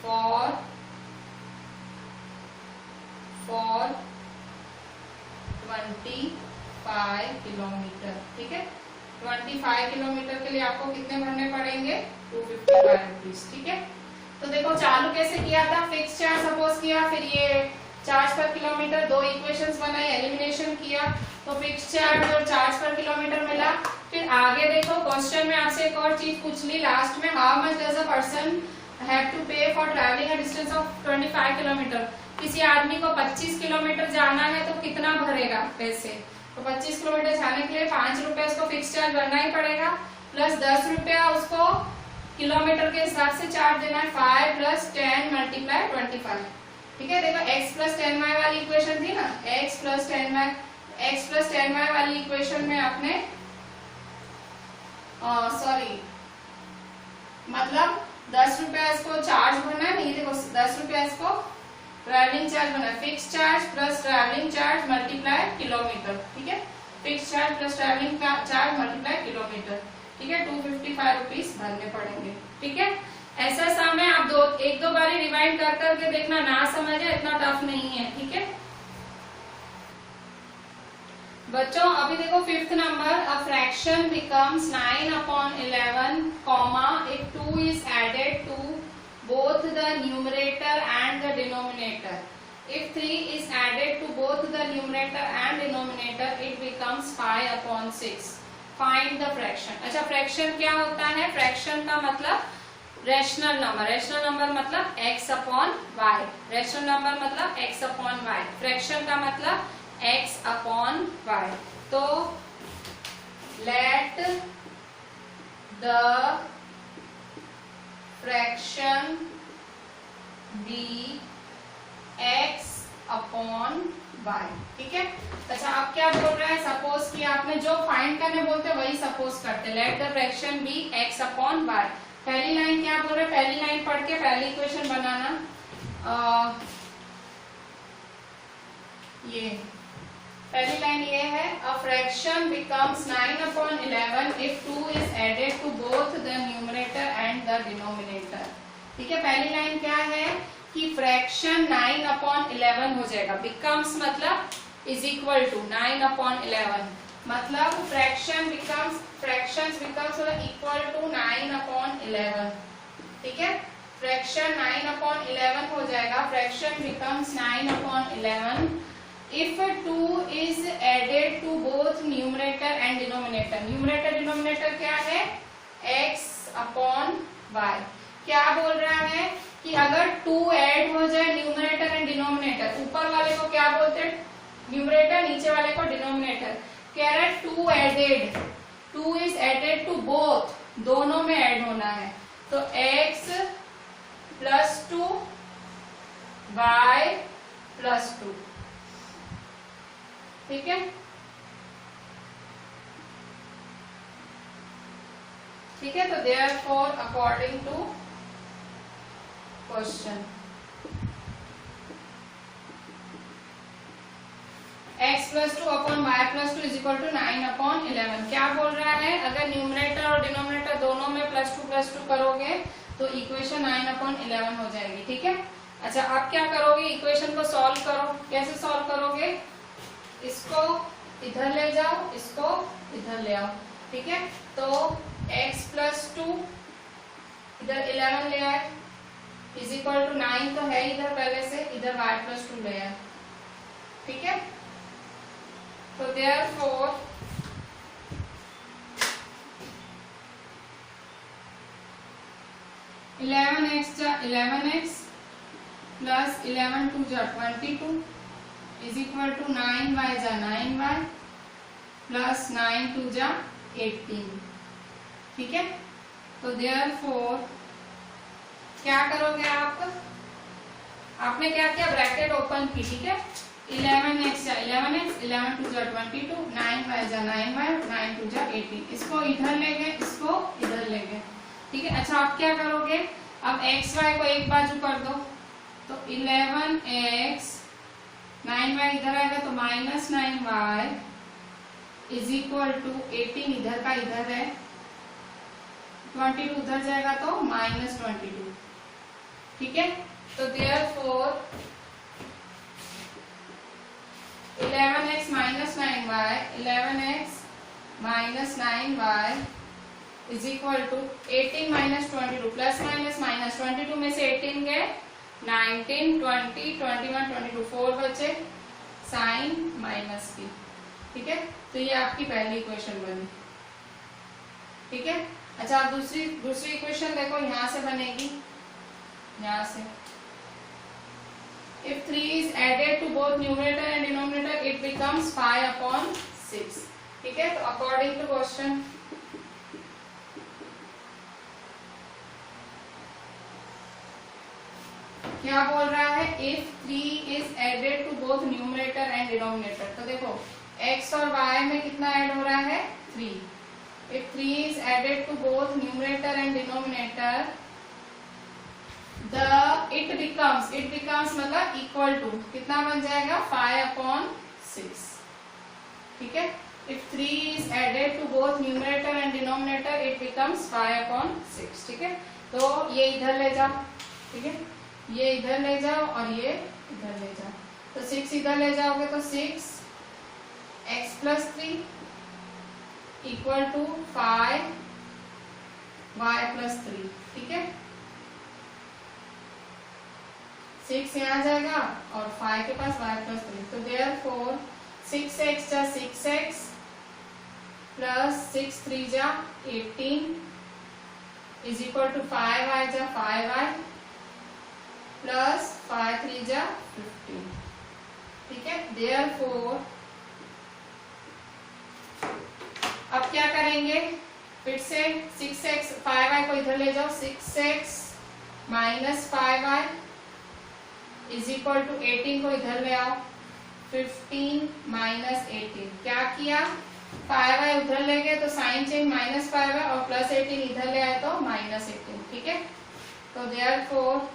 फॉर 25 किलोमीटर, ठीक है। 25 किलोमीटर के लिए आपको कितने भरने पड़ेंगे? 255 रुपीज, ठीक है। तो देखो चालू कैसे किया था, फिक्स चार्ज सपोज किया, फिर ये चार्ज पर किलोमीटर, दो इक्वेशंस बनाए, एलिमिनेशन किया, तो फिक्स चार्ज और चार्ज पर किलोमीटर मिला। फिर आगे देखो क्वेश्चन में आपसे एक और चीज पूछ ली लास्ट में, how much does a person have to pay for travelling a distance of 25 kilometre. किसी आदमी को 25 किलोमीटर जाना है तो कितना भरेगा पैसे? तो 25 किलोमीटर जाने के लिए 5 रुपए उसको फिक्स चार्ज भरना ही पड़ेगा, प्लस 10 रुपया उसको किलोमीटर के हिसाब से चार्ज देना है। 5 प्लस 10 मल्टीप्लाई 25, ठीक है। देखो x प्लस 10y वाली इक्वेशन थी ना, x प्लस 10y वाली इक्वेशन में आपने सॉरी मतलब 10 रुपया इसको चार्ज भरना है, नहीं देखो 10 रुपया इसको ट्रैवलिंग चार्ज बना, fix charge plus travelling charge multiply kilometre, ठीक है। Fix charge plus travelling charge multiply kilometre, ठीक है। 255 रुपीज भरने पड़ेंगे, ठीक है। ऐसा समय आप एक दो बार रिवाइंड कर करके देखना, ना समझे इतना टफ नहीं है, ठीक है बच्चों। अभी देखो 5th number, a fraction becomes 9/11, if 2 is added to both the numerator and the denominator. If 3 is added to both the numerator and denominator, it becomes 5/6. Find the fraction. अच्छा, फ्रैक्शन क्या होता है? फ्रैक्शन का मतलब rational number, rational number मतलब x upon y, rational number मतलब x upon y, fraction का मतलब x अपॉन y। तो let the fraction be x upon y, ठीक है। अच्छा, अब क्या बोल रहा है? सपोज कि आपने जो फाइंड करने बोलते हैं वही सपोज करते, let the fraction be x upon y। पहली लाइन क्या बोल रहे हैं? पहली लाइन पढ़ के पहली इक्वेशन बनाना। ये पहली लाइन ये है, a fraction becomes 9/11 if 2 is added to both the numerator and the denominator, ठीक है। पहली लाइन क्या है कि फ्रैक्शन 9/11 हो जाएगा, बिकम्स मतलब इज इक्वल टू 9/11, मतलब फ्रैक्शंस बिकम्स इक्वल टू 9/11, ठीक है। फ्रैक्शन 9/11 हो जाएगा, fraction becomes 9/11 if 2 is added to both numerator and denominator. Numerator denominator क्या है? x upon y। क्या बोल रहा है कि अगर 2 ऐड हो जाए न्यूमरेटर एंड डिनोमिनेटर, ऊपर वाले को क्या बोलते हैं? न्यूमरेटर, नीचे वाले को डिनोमिनेटर। कह रहा है 2 added, 2 is added to both, दोनों में ऐड होना है, तो x प्लस 2 y प्लस 2, ठीक है। ठीक है, तो therefore according to question x plus 2 upon y plus 2 is equal to 9/11। क्या बोल रहा है? अगर न्यूमरेटर और डिनोमिनेटर दोनों में प्लस टू करोगे तो इक्वेशन 9/11 हो जाएगी, ठीक है। अच्छा, अब क्या करोगे? इक्वेशन को सॉल्व करो। कैसे सॉल्व करोगे? इसको इधर ले जाओ, इसको इधर ले आओ, ठीक है। तो x प्लस 2 इधर 11 ले आए, इज इक्वल टू 9 तो है इधर पहले से, इधर y प्लस 2 ले आए, ठीक है। तो देयरफॉर इलेवन एक्स प्लस 11 2 जा 22 इज इक्वल टू 9y जा 9y प्लस 9 2 जा 18, ठीक है। तो देयरफॉर क्या करोगे आप? आपने क्या किया? ब्रैकेट ओपन की, ठीक है। 11x जा 11x, 11 2 जा 22, 9y जा 9y, 9 2 जा 18। इसको इधर ले गए, इसको इधर ले गए, ठीक है। अच्छा आप क्या करोगे, अब x y को एक बाजू कर दो, तो 11x, 9y इधर आएगा तो -9y इज इक्वल टू 18 इधर का इधर है, 22 उधर जाएगा तो -22, ठीक है। तो therefore 11x minus 9y, 11x minus 9y is equal to 18 minus 22 plus minus minus 22 में से 18 गए 19, 20, 21, 22 4 बचे साइन माइनस की, ठीक है। तो ये आपकी पहली इक्वेशन बनी, ठीक है। अच्छा आप दूसरी इक्वेशन देखो, यहां से बनेगी, यहां से if 3 is added to both numerator and denominator it becomes 5/6, ठीक है। तो according to question क्या बोल रहा है, if 3 is added to both numerator and denominator, तो देखो x और y में कितना ऐड हो रहा है 3, if 3 is added to both numerator and denominator it becomes मतलब इक्वल टू कितना बन जाएगा 5/6, ठीक है। if 3 is added to both numerator and denominator it becomes 5/6, ठीक है। तो ये इधर ले जाओ, ठीक है, ये इधर ले जाओ और ये इधर ले जाओ, तो 6 इधर ले जाओगे तो 6x plus 3 equal to 5y plus 3, ठीक है। 6 यहाँ जाएगा और 5 के पास y plus 3, तो therefore 6x जा 6x प्लस 6 3 जा 18 इज इक्वल टू 5y जा 5y प्लस 5 3 जा 15, ठीक है। therefore अब क्या करेंगे, फिर से 6x 5y को इधर ले जाओ, 6x minus 5y is equal to 18 को इधर ले आओ, 15 माइनस 18, क्या किया 5y उधर ले गए तो साइन चेंज -5y और प्लस 18 इधर ले आए तो -18, ठीक है। तो therefore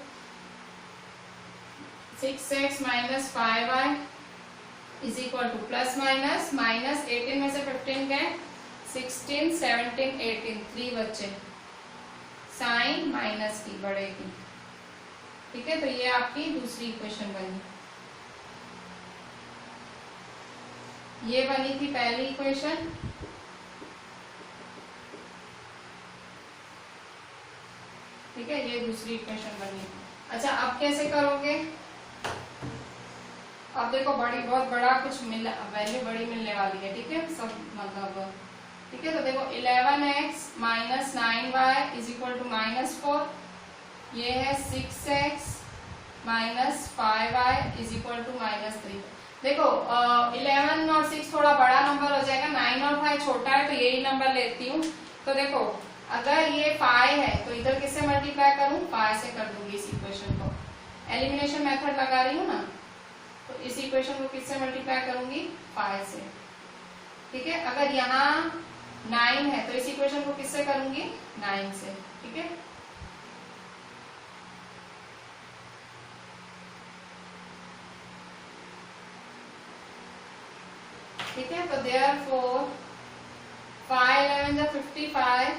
6x minus 5y is equal two plus minus -18 में से 15 गए 16, 17, 18 3 बच्चे साइन माइनस की बढ़ेगी, ठीक है। तो ये आपकी दूसरी इक्वेशन बनी, ये बनी थी पहली इक्वेशन, ठीक है, ये दूसरी इक्वेशन बनी। अच्छा अब कैसे करोगे, अब देखो बहुत बड़ा कुछ वैल्यू बड़ी मिलने वाली है, ठीक है, सब मतलब, ठीक है। तो देखो 11x minus 9y is equal to -4, ये है 6x minus 5y is equal to -3। देखो 11 और 6 थोड़ा बड़ा नंबर हो जाएगा, 9 और 5 छोटा है, तो यही नंबर लेती हूँ। तो देखो अगर ये 5 है तो इधर किससे मल्टीप्लाई करूँ, 5 से कर दूंगी इस इक्वेशन को, एलिमिनेशन मेथड लगा रही हूँ ना, तो इस इक्वेशन को किससे मल्टीप्लाई करूंगी 5 से, ठीक है। अगर यहाँ 9 है तो इस इक्वेशन को किससे करूंगी 9 से, ठीक है। ठीक है, तो therefore 5 11 जा 55,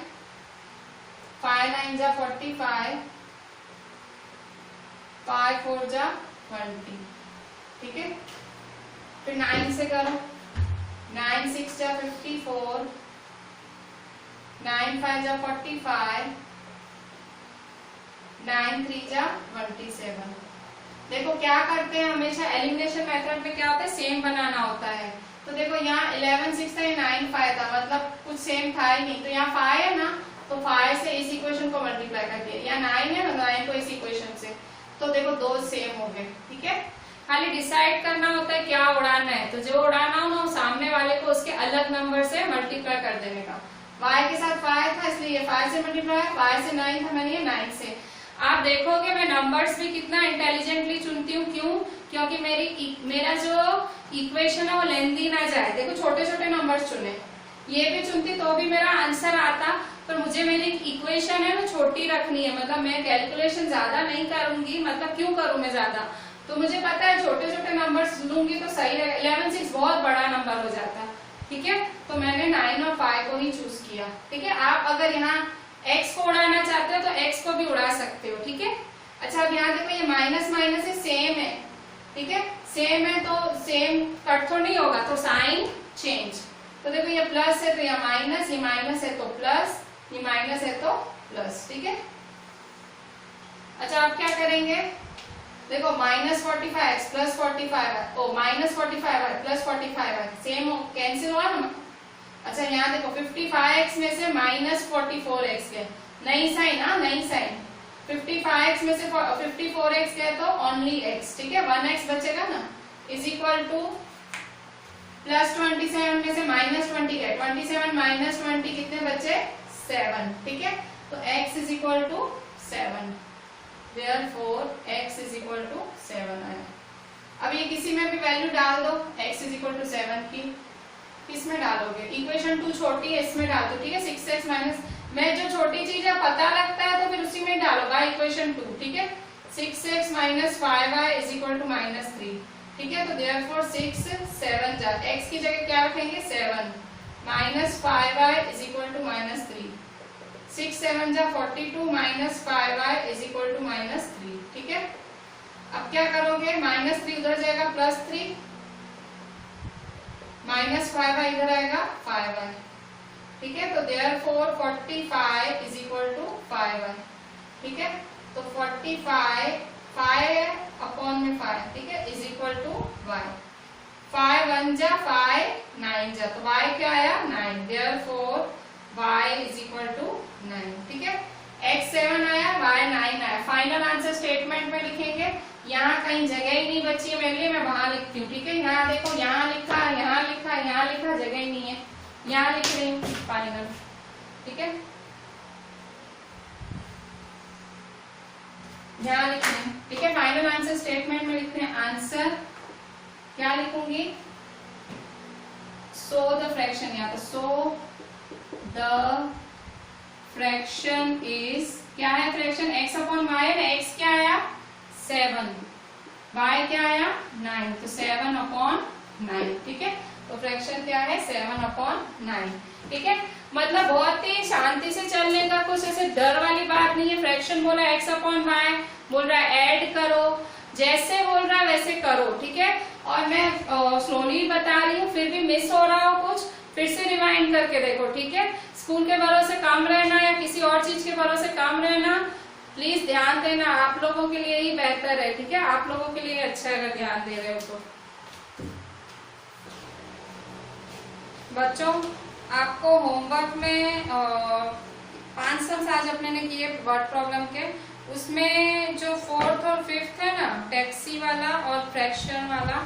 5 9 जा 45, 5 4 जा 20, ठीक है। फिर 9 से करो, 9 6 जा 54, 9 5 जा 45, 9 3 जा 27। देखो क्या करते हैं हमेशा एलिमिनेशन मेथड में, क्या होता है सेम बनाना होता है। तो देखो यहाँ 11 6 था, 9 5 था, मतलब कुछ सेम था ही नहीं, तो यहाँ 5 है ना, तो 5 से इस इक्वेशन को मल्टीप्लाई कर दिया, यहाँ 9 है ना, 9 को इस इक्वेशन से, तो देखो दो सेम हो गए, ठीक है। खाली डिसाइड करना होता है क्या उड़ाना है, तो जो उड़ाना हो ना सामने वाले को उसके अलग नंबर से मल्टीप्लाई कर देने का। y के साथ 5 था इसलिए ये 5 से मल्टीप्लाई, y से 9 था मैंने ये 9 से। आप देखोगे मैं नंबर्स भी कितना इंटेलिजेंटली चुनती हूँ, क्यों? क्योंकि मेरा जो इक्वेशन है वो लेंथी ना जाए। देखो छोटे छोटे नंबर्स चुने, ये भी चुनती तो भी मेरा आंसर आता, पर मुझे मेरी इक्वेशन है वो छोटी रखनी है, मतलब मैं कैलकुलेशन ज्यादा नहीं करूंगी। मतलब क्यों करूं मैं ज्यादा, तो मुझे पता है छोटे छोटे नंबर्स लूंगी तो सही है। 11 6 बहुत बड़ा नंबर हो जाता है, ठीक है। तो मैंने 9 और 5 को ही चूज किया, ठीक है। आप अगर यहाँ x को उड़ाना चाहते हो तो x को भी उड़ा सकते हो, ठीक है। अच्छा अब यहाँ देखो ये माइनस माइनस है, सेम है, ठीक है। सेम है तो सेम कट तो नहीं होगा, तो साइन चेंज। तो देखो ये प्लस है तो ये माइनस, ये माइनस है तो प्लस, ये माइनस है तो प्लस, ठीक है। अच्छा अब क्या करेंगे, देखो माइनस 45x प्लस 45 ओ minus 45y plus 45y same cancel हुआ ना। अच्छा यहाँ देखो 55x में से माइनस 44x गए, नई साइन, हाँ नई साइन। 55x में से 54x गए तो ओनली x, ठीक है। 1x बचेगा ना, इज इक्वल टू प्लस 27 में से माइनस 20 गए, 27 माइनस 20 कितने बचे, 7, ठीक है। तो x is equal to 7, therefore x is equal to 7 आया। अब ये किसी में भी वैल्यू डाल दो, x इज इक्वल टू 7 की किसमें डालोगे, इक्वेशन 2 छोटी है इसमें डाल दो, ठीक है। 6x माइनस में जो छोटी चीज है पता लगता है तो फिर उसी में डालो, बाय इक्वेशन 2, ठीक है। 6x minus 5y is equal to minus 3, ठीक है। तो therefore 6 7 जा, x की जगह क्या रखेंगे 7, minus 5y is equal to minus 3, 6 7 जा 42 minus 5y is equal to minus 3, ठीक है। अब क्या करोगे, माइनस 3 उधर जाएगा प्लस 3, माइनस 5y इधर आएगा 5y, ठीक है। तो therefore 45 is equal to 5y, ठीक है। तो 45 5 अपॉन में 5, ठीक है, इज इक्वल टू y। 5 1 जा 5 9 जा, तो y क्या आया 9, therefore y is equal to 9, ठीक है। x 7 आया, y 9 आया। फाइनल आंसर स्टेटमेंट में लिखेंगे, यहाँ कहीं जगह ही नहीं बची है मेरे लिए, मैं वहां लिखती हूँ, ठीक है। यहाँ देखो यहाँ लिखा, यहाँ लिखा, यहाँ लिखा, जगह ही नहीं है, यहाँ लिख रही हूँ फाइनल, ठीक है। यहाँ लिख रहे हैं, ठीक है। फाइनल आंसर स्टेटमेंट में लिखते हैं, आंसर क्या लिखूंगी, सो द फ्रैक्शन, यहाँ तो सो द फ्रैक्शन इज, क्या है फ्रैक्शन, x अपॉन y है ना, x क्या आया 7, y क्या आया 9, तो 7 अपॉन 9, ठीक है। तो फ्रैक्शन क्या है 7 अपॉन 9, ठीक है। मतलब बहुत ही शांति से चलने का, कुछ ऐसे डर वाली बात नहीं है। फ्रैक्शन बोला x अपॉन y, बोल रहा है ऐड करो, जैसे बोल रहा है वैसे करो, ठीक है। और मैं स्लोली बता रही हूँ, फिर भी मिस हो रहा हो कुछ, फिर से रिवाइंड करके देखो, ठीक है। स्कूल के भरोसे कम रहना या किसी और चीज के भरोसे कम रहना, प्लीज ध्यान देना, आप लोगों के लिए ही बेहतर है, ठीक है। आप लोगों के लिए अच्छा है अगर ध्यान दे रहे हो तो। बच्चों आपको होमवर्क में 5 सम्स आज अपने ने किए वर्ड प्रॉब्लम के, उसमें जो 4th और 5th है ना, टैक्सी वाला और फ्रैक्शन वाला,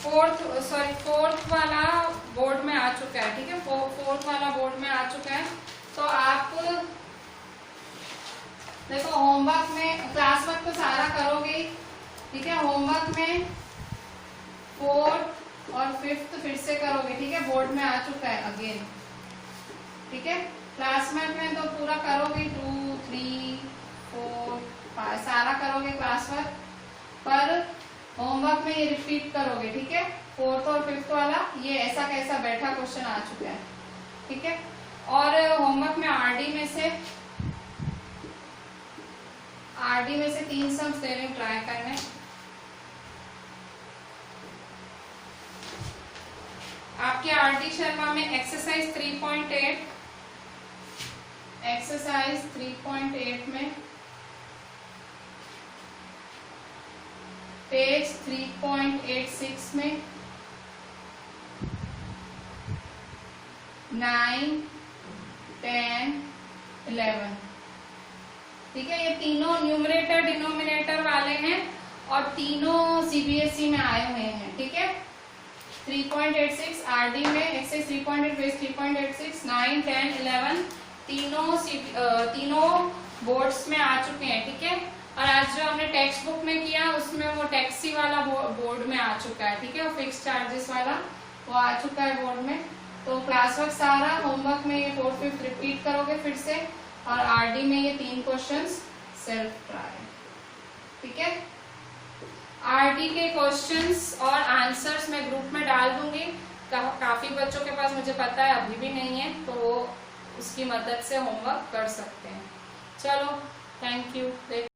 4th वाला बोर्ड में आ चुका है, ठीक है। 4th वाला बोर्ड में आ चुका है। तो आप देखो होमवर्क में, क्लास वर्क तो सारा करोगे, ठीक है। होमवर्क में 4th और 5th फिर से करोगे, ठीक है। बोर्ड में आ चुका है अगेन, ठीक है। क्लास वर्क में तो पूरा करोगे, 2 3 4 5 सारा करोगे क्लास वर्क, पर होमवर्क में ये रिपीट करोगे, ठीक है। 4th और 5th वाला ये ऐसा कैसा बैठा क्वेश्चन आ चुका है, ठीक है। और होमवर्क में आरडी में से 3 सम्स दे रहे, ट्राई करने। आपके आरडी शर्मा में एक्सरसाइज 3.8 में पेज 3.86 में 9 10 11, ठीक है। ये तीनों न्यूमरेटर डिनोमिनेटर वाले हैं और तीनों सीबीएसई में आए हुए हैं, ठीक है। 3.86 आरडी में एक्सरसाइज 3.8 पेज 3.86 9 10 11 तीनों बोर्ड्स में आ चुके हैं, ठीक है। और आज जो हमने टेक्स्ट बुक में किया उसमें वो टैक्सी वाला बोर्ड में आ चुका है, ठीक है। वो फिक्स चार्जेस वाला वो आ चुका है बोर्ड में। तो क्लास वर्क सारा होमवर्क में ये 4th 5th रिपीट करोगे फिर से, और आरडी में ये 3 क्वेश्चंस सेल्फ ट्राई, ठीक है। आरडी के क्वेश्चंस और आंसर्स मैं ग्रुप में डाल दूंगी। काफी बच्चों के पास मुझे पता है अभी भी नहीं है, तो वो उसकी मदद से होमवर्क कर सकते हैं। चलो, थैंक यू।